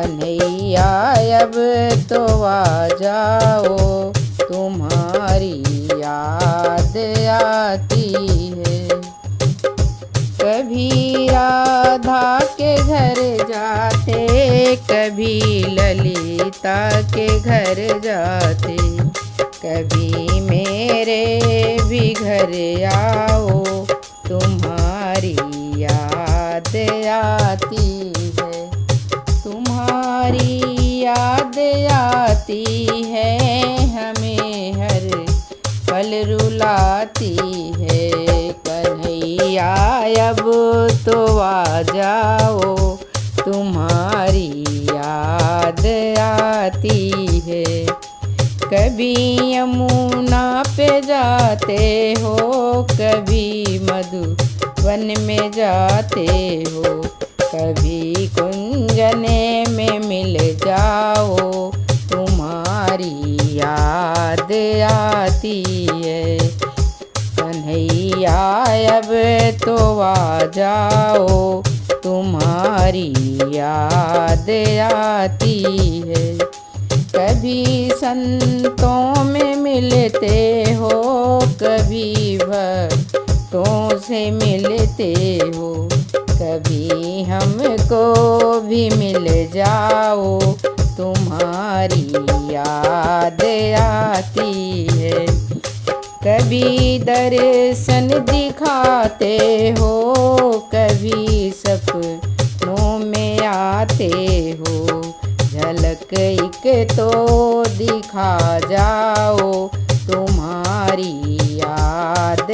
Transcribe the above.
कन्हैया अब तो आ जाओ, तुम्हारी याद आती है। कभी राधा के घर जाते, कभी ललिता के घर जाते, कभी मेरे भी घर आओ, तुम्हारी याद आती है। तुम्हारी याद आती है, हमें हर पल रुलाती है। कन्हैया अब तो आ जाओ, तुम्हारी याद आती है। कभी यमुना पे जाते हो, कभी मधुवन में जाते हो, कभी कुंजने में मिल जाओ, तुम्हारी याद आती है। कन्हैया अब तो आ जाओ, तुम्हारी याद आती है। कभी संतों में मिलते हो, कभी भक्तों से मिलते हो, कभी हमको भी मिल जाओ, तुम्हारी याद आती है। कभी दर्शन दिखाते हो, कभी सपनों में आते हो, झलक एक तो दिखा जाओ, तुम्हारी याद